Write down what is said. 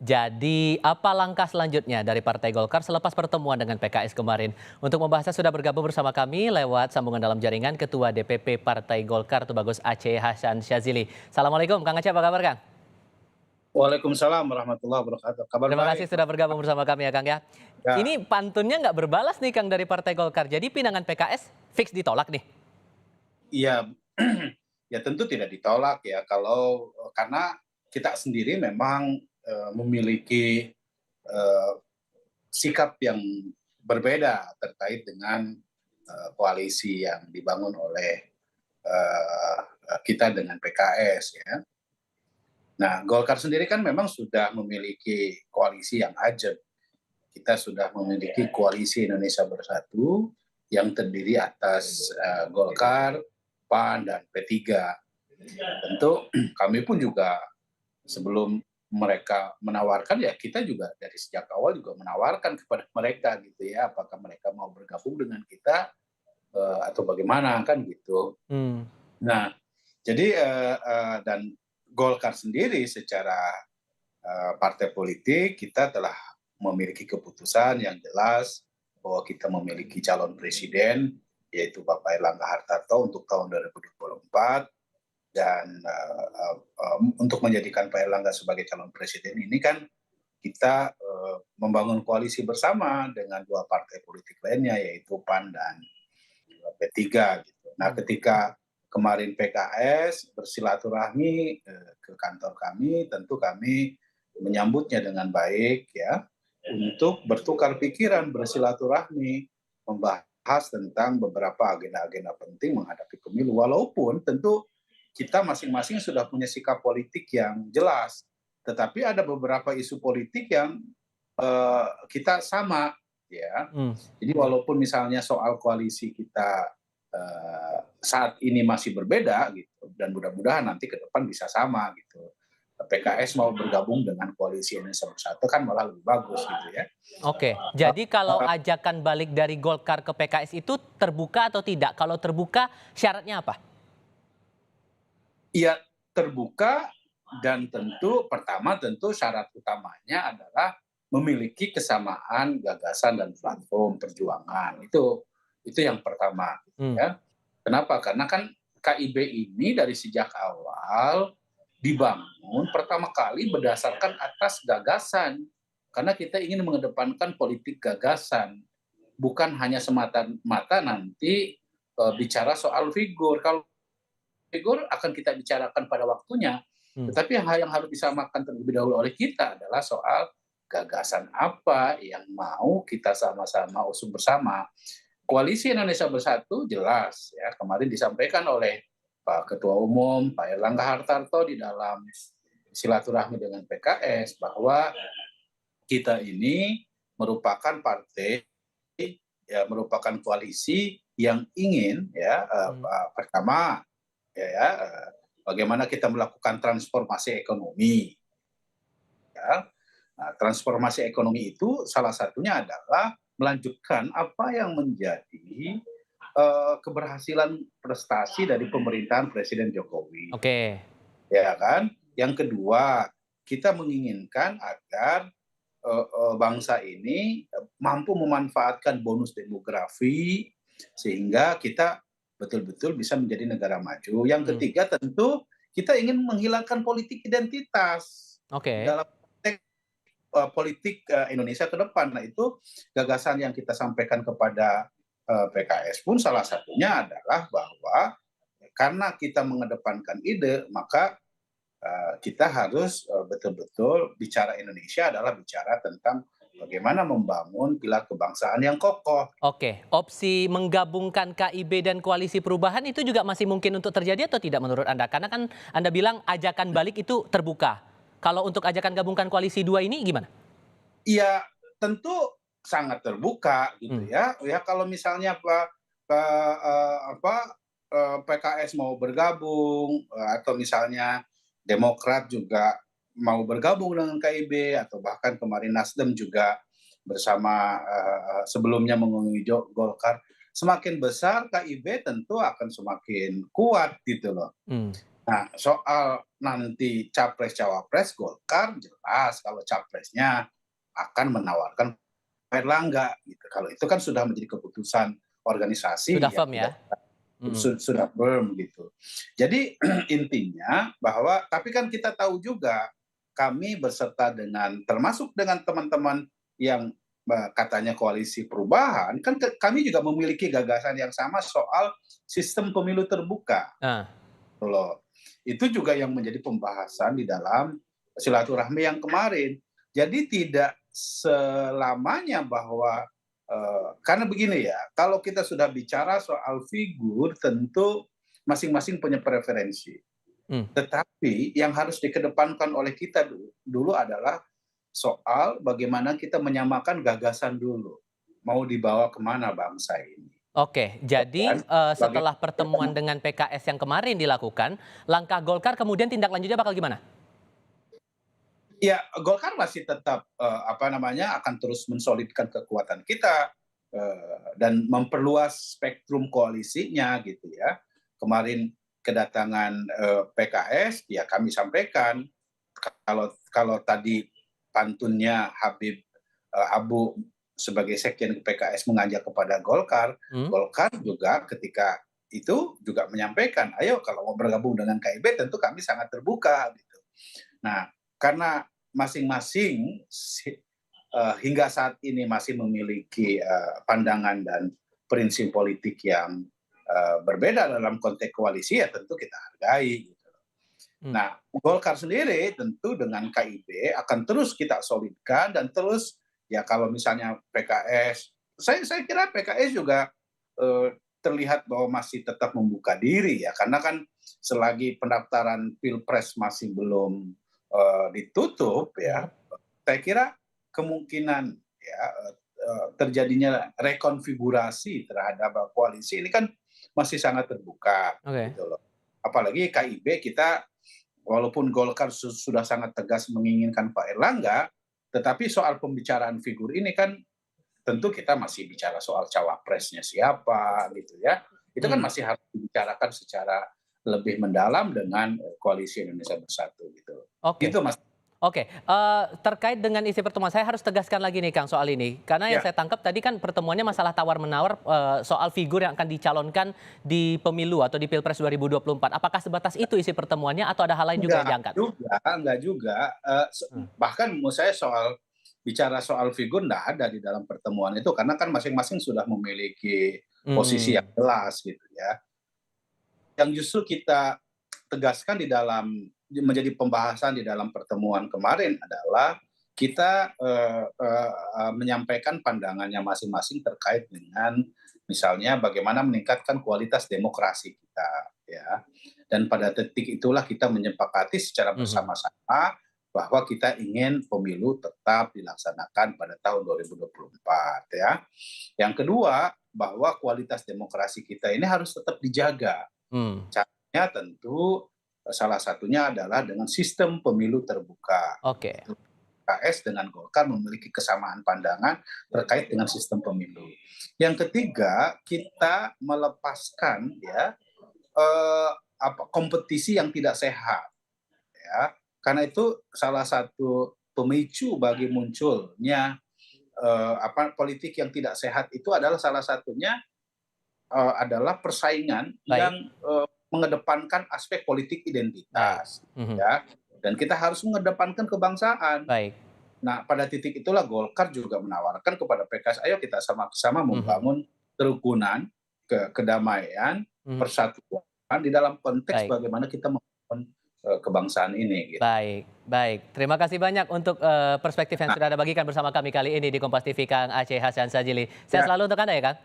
Jadi, apa langkah selanjutnya dari Partai Golkar selepas pertemuan dengan PKS kemarin? Untuk membahasnya sudah bergabung bersama kami lewat sambungan dalam jaringan Ketua DPP Partai Golkar Tubagus Aceh Hasan Syazili. Assalamualaikum, Kang Aceh, apa kabar, Kang? Waalaikumsalam warahmatullahi wabarakatuh. Kabar Terima kasih baik, sudah bergabung bersama kami ya, Kang ya. ya. Ini pantunnya nggak berbalas nih, Kang, dari Partai Golkar. Jadi pinangan PKS fix ditolak nih. Iya, ya tentu tidak ditolak ya kalau karena kita sendiri memang, memiliki, eee, sikap yang berbeda terkait dengan, koalisi yang dibangun oleh, eee kita dengan PKS ya. Nah, Golkar sendiri kan memang sudah memiliki koalisi yang ajak. Kita sudah memiliki koalisi Indonesia Bersatu yang terdiri atas Golkar, PAN, dan P3. Tentu kami pun juga sebelum mereka menawarkan ya kita juga dari sejak awal juga menawarkan kepada mereka gitu ya apakah mereka mau bergabung dengan kita atau bagaimana kan gitu. Hmm. Nah, jadi dan Golkar sendiri secara partai politik kita telah memiliki keputusan yang jelas bahwa kita memiliki calon presiden yaitu Bapak Erlangga Hartarto untuk tahun 2024 dan untuk menjadikan Pak Erlangga sebagai calon presiden ini kan kita membangun koalisi bersama dengan dua partai politik lainnya yaitu PAN dan P3 gitu. Nah, Hmm. ketika kemarin PKS bersilaturahmi ke kantor kami, tentu kami menyambutnya dengan baik ya, untuk bertukar pikiran, bersilaturahmi, membahas tentang beberapa agenda-agenda penting menghadapi pemilu. Walaupun tentu kita masing-masing sudah punya sikap politik yang jelas, tetapi ada beberapa isu politik yang kita sama ya. Hmm. Jadi walaupun misalnya soal koalisi kita saat ini masih berbeda gitu dan mudah-mudahan nanti ke depan bisa sama gitu. PKS mau bergabung dengan koalisi Indonesia Bersatu kan malah lebih bagus gitu ya. Oke, jadi kalau Eh, ajakan balik dari Golkar ke PKS itu terbuka atau tidak? Kalau terbuka, syaratnya apa? Iya terbuka dan tentu pertama tentu syarat utamanya adalah memiliki kesamaan gagasan dan platform perjuangan. Itu yang pertama gitu Hmm. ya. Kenapa? Karena kan KIB ini dari sejak awal dibangun pertama kali berdasarkan atas gagasan. Karena kita ingin mengedepankan politik gagasan, bukan hanya semata-mata nanti bicara soal figur. Kalau figur akan kita bicarakan pada waktunya, Hmm. tetapi hal yang harus disamakan terlebih dahulu oleh kita adalah soal gagasan apa yang mau kita sama-sama usung bersama. Koalisi Indonesia Bersatu jelas ya kemarin disampaikan oleh Pak Ketua Umum Pak Erlangga Hartarto di dalam silaturahmi dengan PKS bahwa kita ini merupakan partai ya merupakan koalisi yang ingin ya Hmm. pertama ya bagaimana kita melakukan transformasi ekonomi ya. Nah, transformasi ekonomi itu salah satunya adalah melanjutkan apa yang menjadi keberhasilan prestasi dari pemerintahan Presiden Jokowi, Oke. ya kan? Yang kedua, kita menginginkan agar bangsa ini mampu memanfaatkan bonus demografi sehingga kita betul-betul bisa menjadi negara maju. Yang Hmm. ketiga tentu kita ingin menghilangkan politik identitas Oke. dalam konteks politik Indonesia ke depan. Nah itu gagasan yang kita sampaikan kepada PKS pun salah satunya adalah bahwa karena kita mengedepankan ide maka kita harus betul-betul bicara Indonesia adalah bicara tentang bagaimana membangun pilar kebangsaan yang kokoh. Oke, opsi menggabungkan KIB dan Koalisi Perubahan itu juga masih mungkin untuk terjadi atau tidak menurut Anda? Karena kan Anda bilang ajakan balik itu terbuka. Kalau untuk ajakan gabungkan koalisi dua ini gimana? Iya, tentu sangat terbuka gitu Hmm. ya. Ya kalau misalnya PKS mau bergabung atau misalnya Demokrat juga mau bergabung dengan KIB atau bahkan kemarin Nasdem juga bersama sebelumnya mengunjungi Golkar, semakin besar KIB tentu akan semakin kuat gitu loh. Hmm. Nah, soal nanti capres-cawapres, Golkar jelas kalau capresnya akan menawarkan Pak Erlangga gitu. Kalau itu kan sudah menjadi keputusan Sudah organisasi yang firm ya? tidak Mhm. sudah firm gitu. Jadi intinya bahwa tapi kan kita tahu juga kami berserta dengan termasuk dengan teman-teman yang katanya koalisi perubahan kan kami juga memiliki gagasan yang sama soal sistem pemilu terbuka Nah, loh. Itu juga yang menjadi pembahasan di dalam silaturahmi yang kemarin. Jadi tidak selamanya bahwa karena begini ya, kalau kita sudah bicara soal figur tentu masing-masing punya preferensi. mmm, Tetapi yang harus dikedepankan oleh kita dulu adalah soal bagaimana kita menyamakan gagasan dulu. Mau dibawa kemana bangsa ini? oke. Jadi, Kan? setelah Bagaimana pertemuan dengan PKS yang kemarin dilakukan, langkah Golkar kemudian tindak lanjutnya bakal gimana? ya, Golkar masih tetap apa namanya akan terus mensolidkan kekuatan kita dan memperluas spektrum koalisinya gitu ya. Kemarin kedatangan PKS ya kami sampaikan kalau kalau tadi pantunnya Habib Abu sebagai sekjen PKS mengajak kepada Golkar, Mmm, Golkar juga ketika itu juga menyampaikan, ayo kalau mau bergabung dengan KIB tentu kami sangat terbuka gitu. Nah, karena masing-masing hingga saat ini masih memiliki pandangan dan prinsip politik yang berbeda dalam konteks koalisi ya tentu kita hargai. Gitu. mmm, Nah, Golkar sendiri tentu dengan KIB akan terus kita solidkan dan terus ya kalau misalnya PKS, saya kira PKS juga terlihat bahwa masih tetap membuka diri ya karena kan selagi pendaftaran pilpres masih belum ditutup mhm, ya, saya kira kemungkinan ya terjadinya rekonfigurasi terhadap koalisi ini kan masih sangat terbuka oke. gitu loh. Apalagi KIB kita walaupun Golkar sudah sangat tegas menginginkan Pak Erlangga, tetapi soal pembicaraan figur ini kan tentu kita masih bicara soal cawapresnya siapa gitu ya. Itu kan Mmm, masih harus dibicarakan secara lebih mendalam dengan koalisi Indonesia Bersatu gitu. oke. Gitu Mas. Oke, terkait dengan isi pertemuan, saya harus tegaskan lagi nih Kang soal ini. Karena yang Ya, saya tangkap tadi kan pertemuannya masalah tawar-menawar soal figur yang akan dicalonkan di pemilu atau di Pilpres 2024. Apakah sebatas itu isi pertemuannya atau ada hal lain juga yang diangkat? enggak juga, Mmm, bahkan menurut saya soal bicara soal figur enggak ada di dalam pertemuan itu, karena kan masing-masing sudah memiliki posisi yang mhm, jelas gitu ya. Yang justru kita tegaskan di dalam menjadi pembahasan di dalam pertemuan kemarin adalah kita menyampaikan pandangannya masing-masing terkait dengan misalnya bagaimana meningkatkan kualitas demokrasi kita ya. Dan pada titik itulah kita menyepakati secara mhm, bersama-sama bahwa kita ingin pemilu tetap dilaksanakan pada tahun 2024 ya. Yang kedua, bahwa kualitas demokrasi kita ini harus tetap dijaga. mmm, Caranya tentu salah satunya adalah dengan sistem pemilu terbuka. oke, Itu PKS dengan Golkar memiliki kesamaan pandangan terkait dengan sistem pemilu. Yang ketiga, kita melepaskan ya kompetisi yang tidak sehat ya. Karena itu salah satu pemicu bagi munculnya politik yang tidak sehat itu adalah salah satunya adalah persaingan yang baik, mengedepankan aspek politik baik, identitas, mhm, ya. Dan kita harus mengedepankan kebangsaan. baik, Nah, pada titik itulah Golkar juga menawarkan kepada PKS, ayo kita sama-sama mhm, membangun kerukunan, kedamaian, mhm, persatuan di dalam konteks baik. bagaimana kita membangun kebangsaan ini. Gitu. Baik, baik. Terima kasih banyak untuk, perspektif yang Nah, sudah Anda bagikan bersama kami kali ini di Kompas TV, Kang Aceh Hasan Sajili. Sehat ya, selalu untuk Anda ya, Kang.